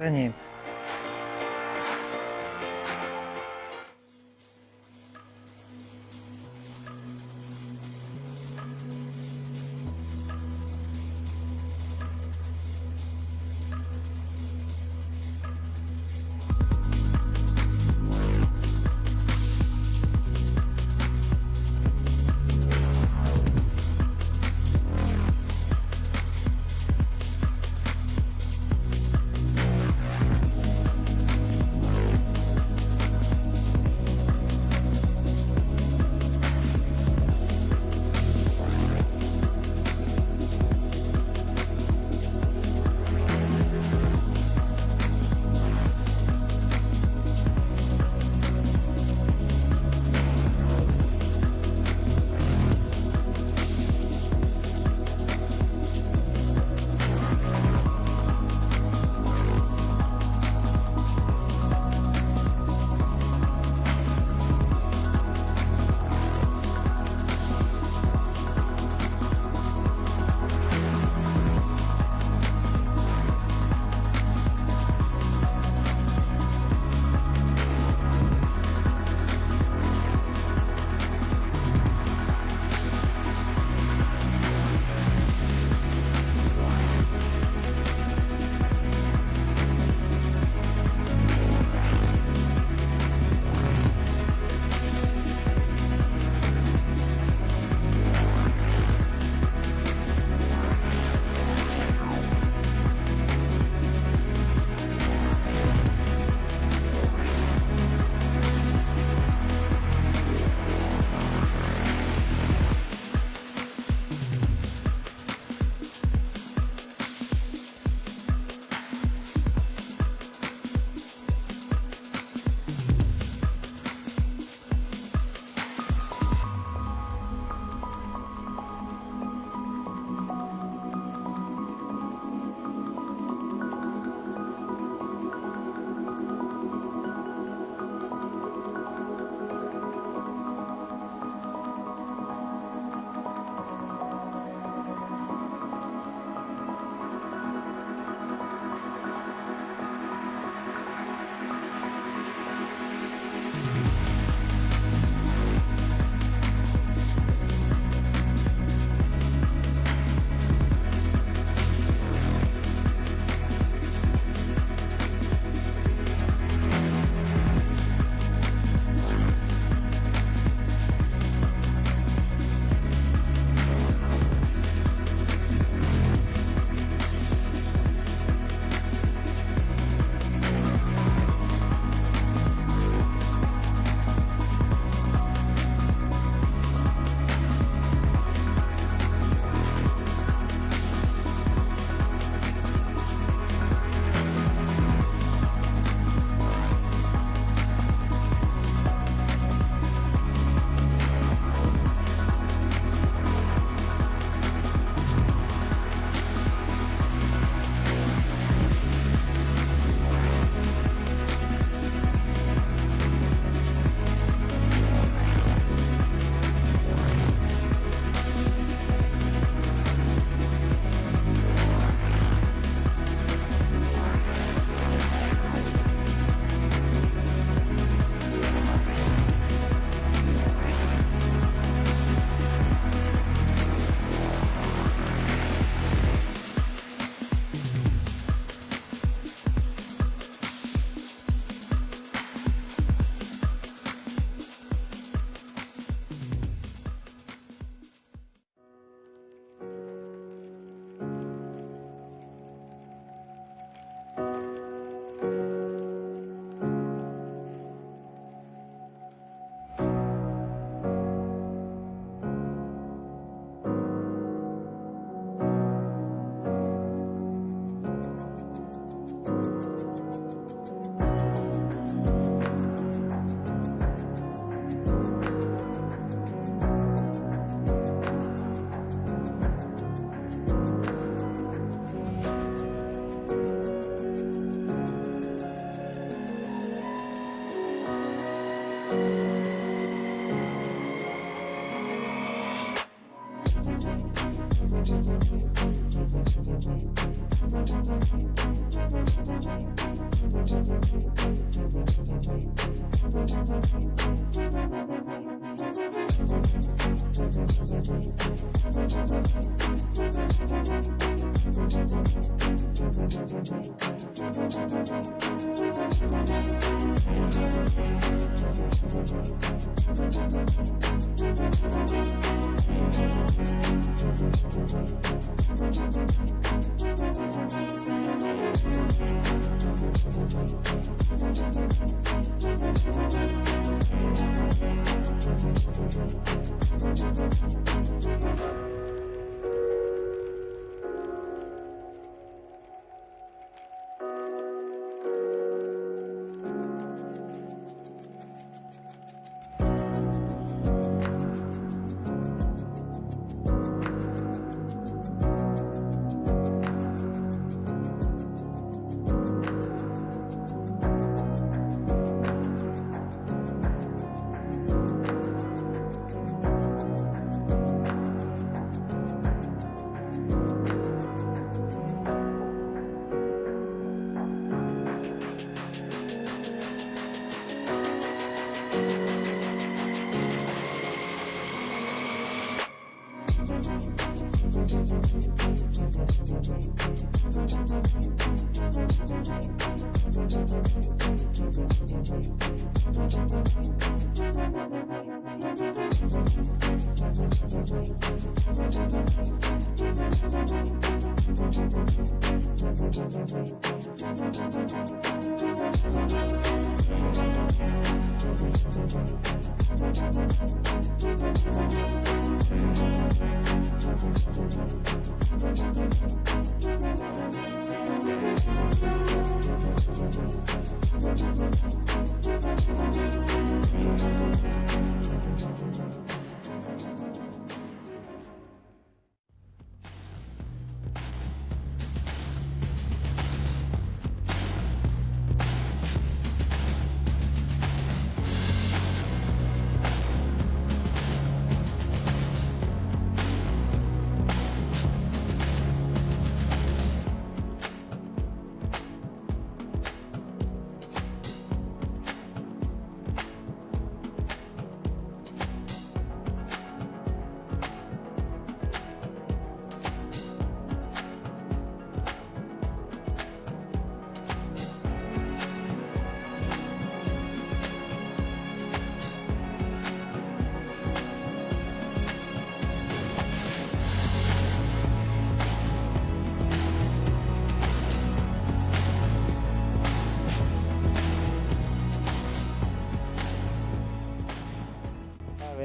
Та ні.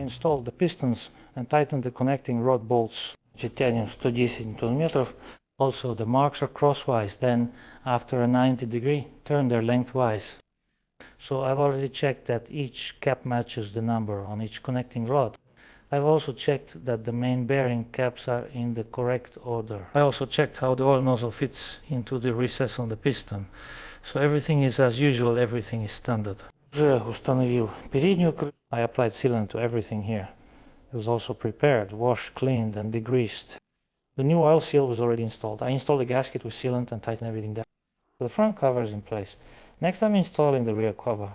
Installed the pistons and tightened the connecting rod bolts, titanium 110 Nm. Also the marks are crosswise, then after a 90 degree turn their lengthwise. So I've already checked that each cap matches the number on each connecting rod. I've also checked that the main bearing caps are in the correct order. I also checked how the oil nozzle fits into the recess on the piston. So everything is as usual, everything is standard. I applied sealant to everything here. It was also prepared, washed, cleaned and degreased. The new oil seal was already installed. I installed the gasket with sealant and tightened everything down. The front cover is in place. Next I'm installing the rear cover.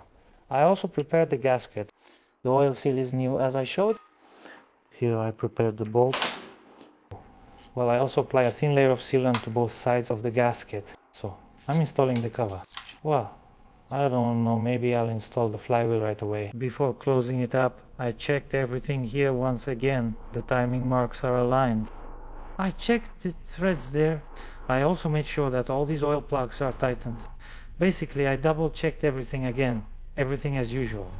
I also prepared the gasket. The oil seal is new as I showed. Here I prepared the bolt. Well, I also apply a thin layer of sealant to both sides of the gasket. So I'm installing the cover. Well, I don't know, maybe I'll install the flywheel right away. Before closing it up, I checked everything here once again. The timing marks are aligned. I checked the threads there. I also made sure that all these oil plugs are tightened. Basically, I double checked everything again. Everything as usual.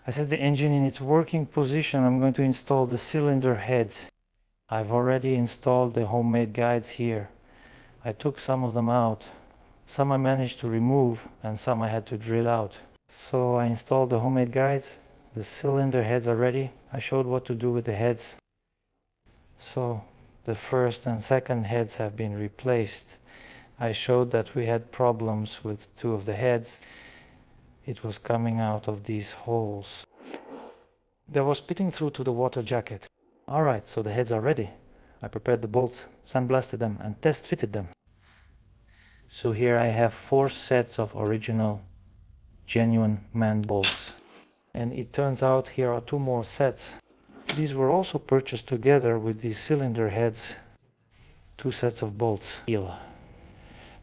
I set the engine in its working position. I'm going to install the cylinder heads. I've already installed the homemade guides here. I took some of them out. Some I managed to remove and some I had to drill out. So I installed the homemade guides. The cylinder heads are ready. I showed what to do with the heads. So the first and second heads have been replaced. I showed that we had problems with two of the heads. It was coming out of these holes. There was spitting through to the water jacket. Alright, so the heads are ready. I prepared the bolts, sandblasted them and test fitted them. So here I have 4 sets of original, genuine man bolts. And it turns out here are 2 more sets. These were also purchased together with these cylinder heads. 2 sets of bolts.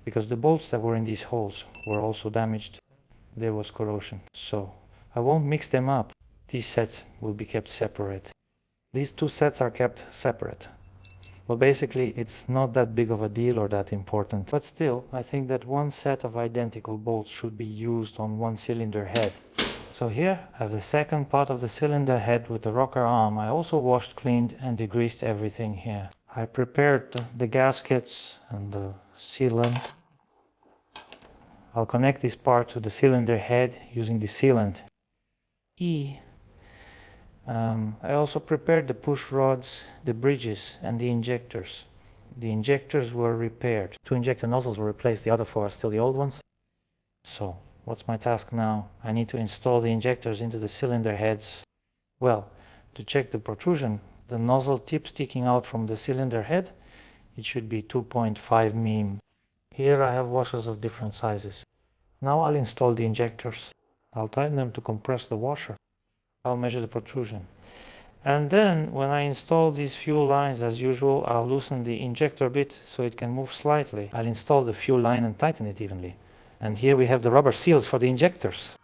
Because the bolts that were in these holes were also damaged. There was corrosion. So I won't mix them up. These sets will be kept separate. These 2 sets are kept separate. Well, basically it's not that big of a deal or that important. But still, I think that 1 set of identical bolts should be used on 1 cylinder head. So here I have the second part of the cylinder head with the rocker arm. I also washed, cleaned and degreased everything here. I prepared the gaskets and the sealant. I'll connect this part to the cylinder head using the sealant. I also prepared the push rods, the bridges and the injectors. The injectors were repaired. 2 injector nozzles were replaced, the other 4 are still the old ones. So what's my task now? I need to install the injectors into the cylinder heads. Well, to check the protrusion, the nozzle tip sticking out from the cylinder head, it should be 2.5 mm. Here I have washers of different sizes. Now I'll install the injectors. I'll tighten them to compress the washer. I'll measure the protrusion. And then when I install these fuel lines as usual, I'll loosen the injector bit so it can move slightly. I'll install the fuel line and tighten it evenly. And here we have the rubber seals for the injectors.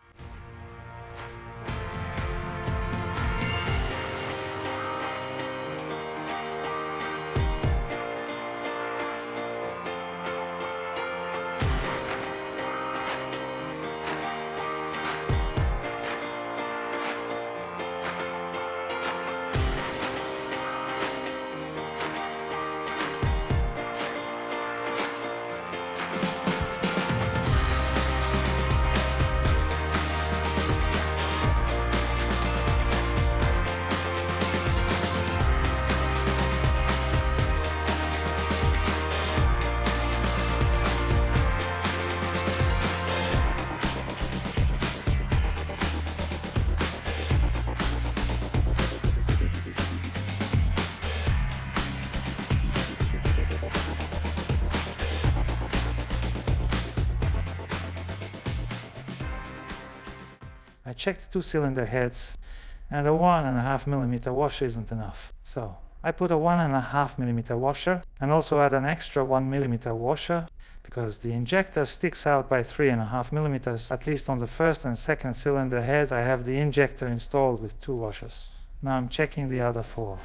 I checked 2 cylinder heads and a 1.5 mm washer isn't enough. So I put a 1.5 mm washer and also add an extra 1 mm washer because the injector sticks out by 3.5 mm. At least on the first and second cylinder heads I have the injector installed with 2 washers. Now I'm checking the other 4.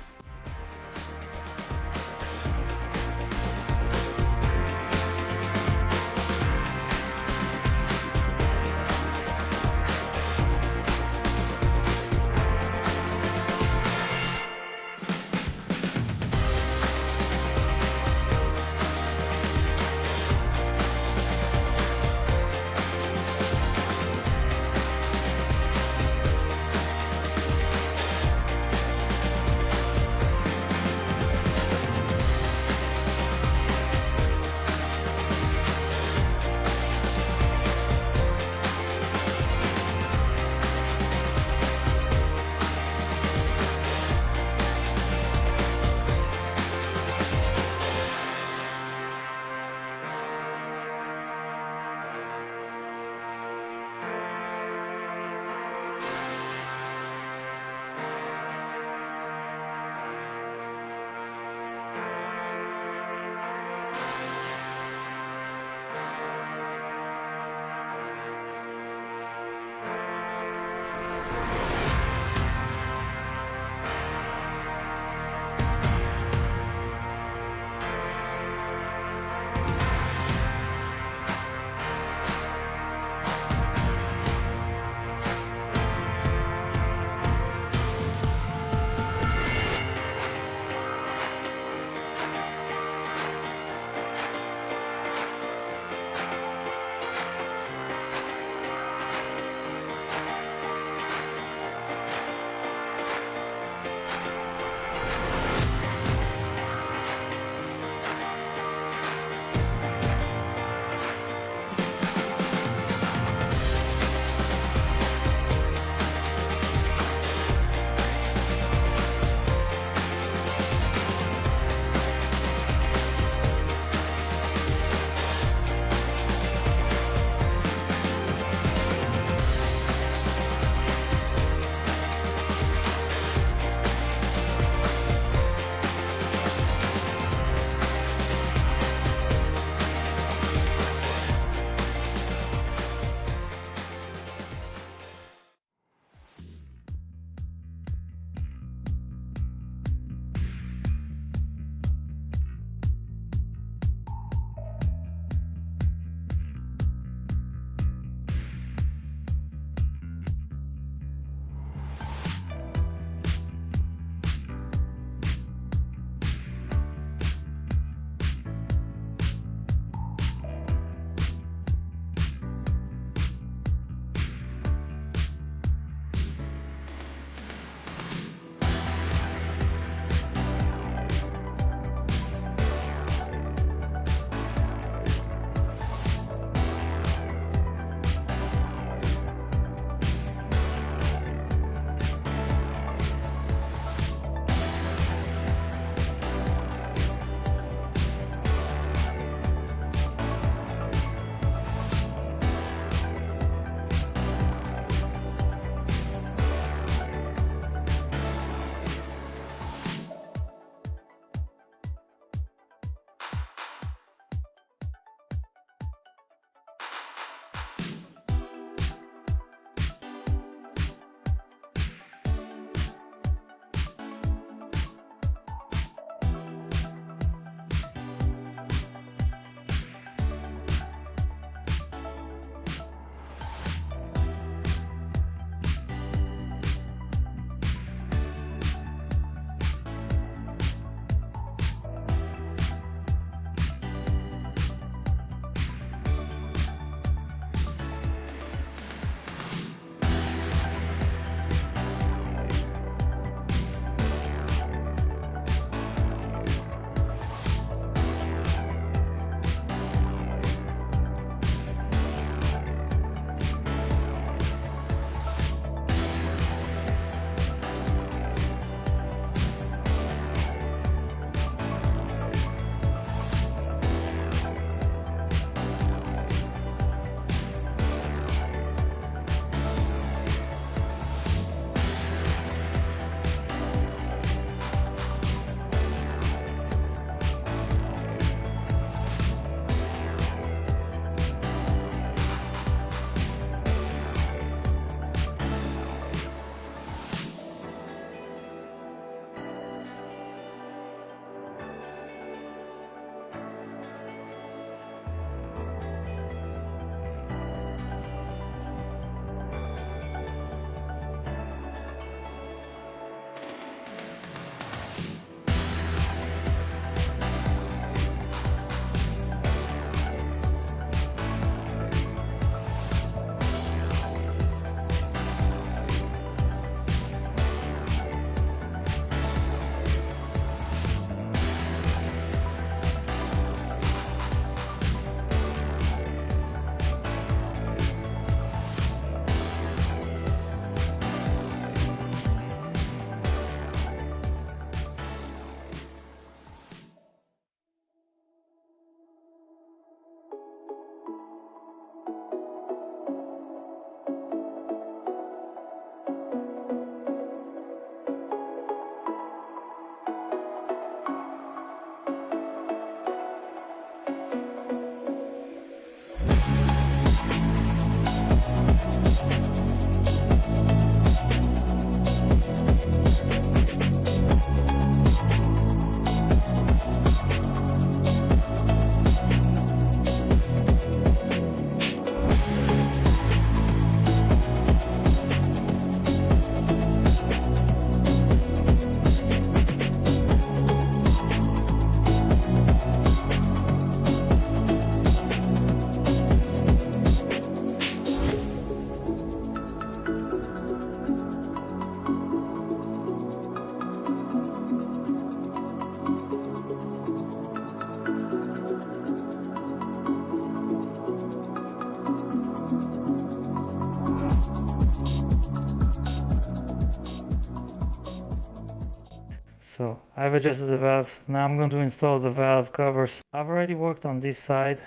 So I've adjusted the valves. Now I'm going to install the valve covers. I've already worked on this side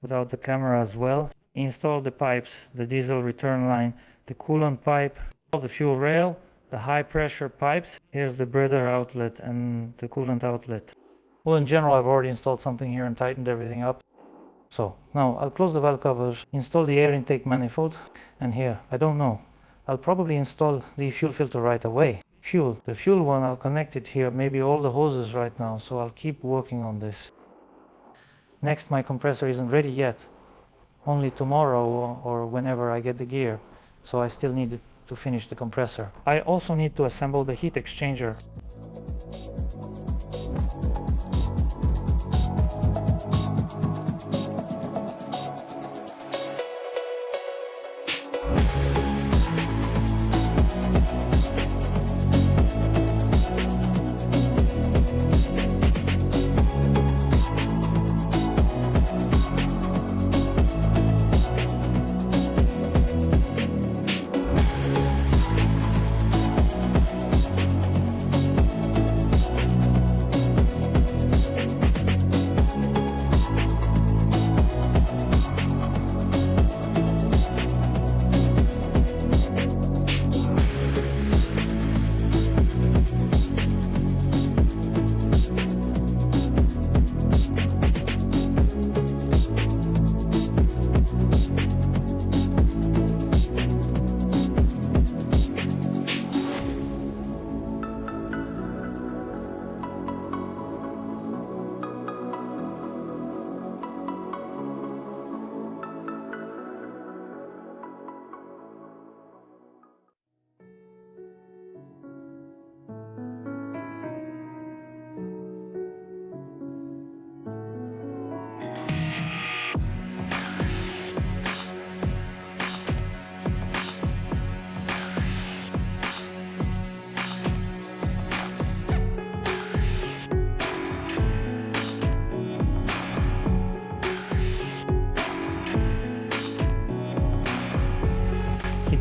without the camera as well. Installed the pipes, the diesel return line, the coolant pipe, the fuel rail, the high pressure pipes. Here's the breather outlet and the coolant outlet. Well, in general, I've already installed something here and tightened everything up. So now I'll close the valve covers, install the air intake manifold, and here, I don't know. I'll probably install the fuel filter right away. The fuel one, I'll connect it here, maybe all the hoses right now, so I'll keep working on this. Next, my compressor isn't ready yet, only tomorrow or whenever I get the gear, so I still need to finish the compressor. I also need to assemble the heat exchanger.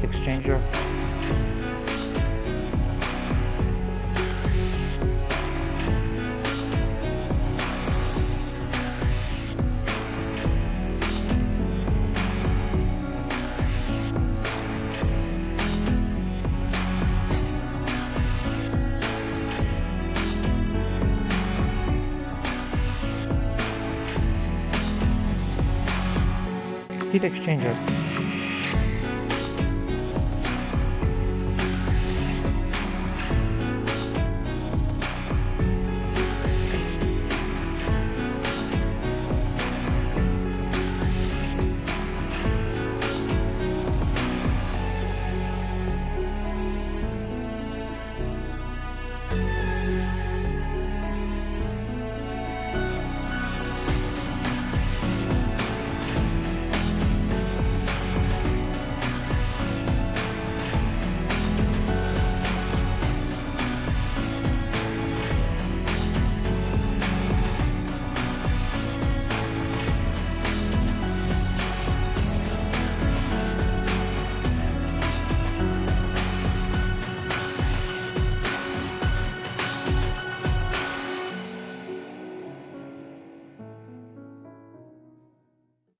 Exchanger. Heat exchanger.